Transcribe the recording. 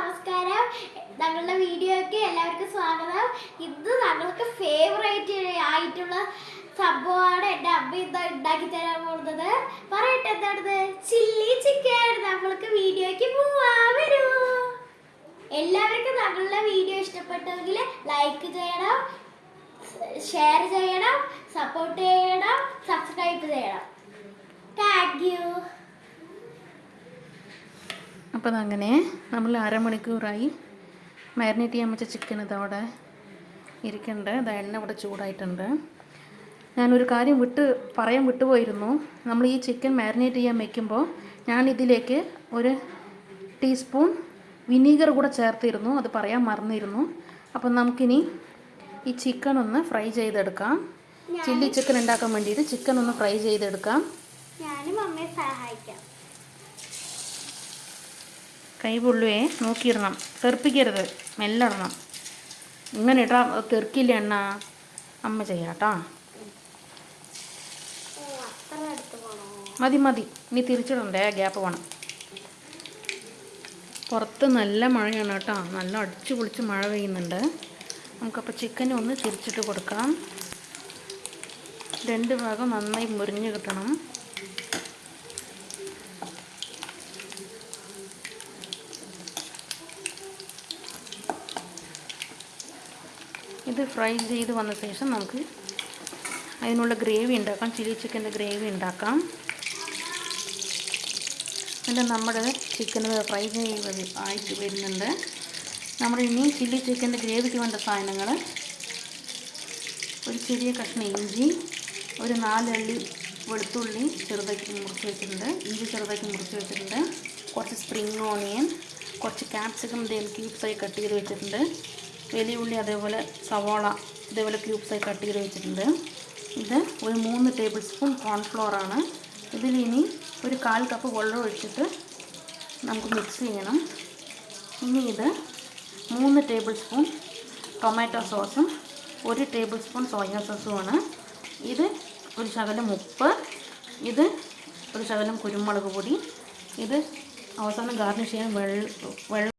നമസ്കാരം. ഞങ്ങളുടെ വീഡിയോയ്ക്ക് എല്ലാവർക്കും സ്വാഗതം. ഇന്ന് ഞങ്ങൾക്ക് ഫേവറേറ്റ് ആയിട്ടുള്ള സംഭവമാണ് എൻ്റെ അമ്മ ഇന്ന് ഉണ്ടാക്കി തരാൻ പോകുന്നത്. പറയട്ടെ എന്താണത്? Chilli chicken. നമ്മൾക്ക് വീഡിയോയ്ക്ക് പോവാൻ വരൂ. എല്ലാവർക്കും ഞങ്ങളുടെ വീഡിയോ ഇഷ്ടപ്പെട്ടെങ്കിൽ ലൈക്ക് ചെയ്യണം, ഷെയർ ചെയ്യണം, സപ്പോർട്ട് ചെയ്യണം, സബ്സ്ക്രൈബ് ചെയ്യണം. Thank you. അപ്പം അങ്ങനെ നമ്മൾ അരമണിക്കൂറായി മാരിനേറ്റ് ചെയ്യാൻ വെച്ച ചിക്കൻ ഇതവിടെ ഇരിക്കുന്നുണ്ട്. ഇത് എണ്ണ ഇവിടെ ചൂടായിട്ടുണ്ട്. ഞാനൊരു കാര്യം പറയാൻ വിട്ടുപോയിരുന്നു. നമ്മൾ ഈ ചിക്കൻ മാരിനേറ്റ് ചെയ്യാൻ വയ്ക്കുമ്പോൾ ഞാൻ ഇതിലേക്ക് ഒരു ടീസ്പൂൺ വിനീഗർ കൂടെ ചേർത്തിരുന്നു. അത് പറയാൻ മറന്നിരുന്നു. അപ്പം നമുക്കിനി ഈ ചിക്കൻ ഒന്ന് ഫ്രൈ ചെയ്തെടുക്കാം. ചില്ലി ചിക്കൻ ഉണ്ടാക്കാൻ വേണ്ടിയിട്ട് ചിക്കൻ ഒന്ന് ഫ്രൈ ചെയ്തെടുക്കാം. ഞാനും അമ്മയെ സഹായിക്കാം. കൈ പൊള്ളുവേ, നോക്കിയിടണം, തെറിപ്പിക്കരുത്, മെല്ലിടണം. ഇങ്ങനെ ഇട്ടാ തെറിക്കില്ല എണ്ണ. അമ്മ ചെയ്യാട്ടാ. മതി മതി, ഇനി തിരിച്ചിടണ്ടേ, ഗ്യാപ്പ് വേണം. പുറത്ത് നല്ല മഴയാണ് കേട്ടോ, നല്ല അടിച്ചു പൊളിച്ച് മഴ പെയ്യുന്നുണ്ട്. നമുക്കപ്പോൾ ചിക്കൻ ഒന്ന് തിരിച്ചിട്ട് കൊടുക്കാം. രണ്ട് ഭാഗം നന്നായി മുരിഞ്ഞ് കിട്ടണം. ഇത് ഫ്രൈ ചെയ്ത് വന്ന ശേഷം നമുക്ക് അതിനുള്ള ഗ്രേവി ഉണ്ടാക്കാം. ചില്ലി ചിക്കൻ്റെ ഗ്രേവി ഉണ്ടാക്കാം. പിന്നെ നമ്മുടെ ചിക്കൻ ഫ്രൈ ആയിട്ട് വരുന്നുണ്ട്. നമ്മൾ ഇനി ചില്ലി ചിക്കൻ്റെ ഗ്രേവിക്ക് വേണ്ട സാധനങ്ങൾ: ഒരു ചെറിയ കഷ്ണം ഇഞ്ചി, ഒരു 4 അല്ലി വെളുത്തുള്ളി ചെറുതാക്കി മുറിച്ച് വെച്ചിട്ടുണ്ട്, ഇഞ്ചി ചെറുതാക്കി മുറിച്ച് വെച്ചിട്ടുണ്ട്, കുറച്ച് സ്പ്രിങ് ഓണിയൻ, കുറച്ച് ക്യാപ്സിക്കം ക്യൂബ്സായി കട്ട് ചെയ്ത് വെച്ചിട്ടുണ്ട്, വലിയ ഉള്ളി അതേപോലെ സവാള ഇതേപോലെ ക്യൂബ്സായി കട്ട് ചെയ്ത് വെച്ചിട്ടുണ്ട്. ഇത് ഒരു 3 ടേബിൾ സ്പൂൺ കോൺഫ്ലോറാണ്. ഇതിലിനി ഒരു 1/4 കപ്പ് വെള്ളം ഒഴിച്ചിട്ട് നമുക്ക് മിക്സ് ചെയ്യണം. ഇനി ഇത് 3 ടേബിൾ സ്പൂൺ ടൊമാറ്റോ സോസും 1 ടേബിൾ സ്പൂൺ സോയാ സോസുമാണ്. ഇത് ഒരു ശകലം ഉപ്പ്, ഇത് ഒരു ശകലം കുരുമുളക് പൊടി, ഇത് അവസാനം ഗാർണിഷ് ചെയ്യാൻ വെള്ളം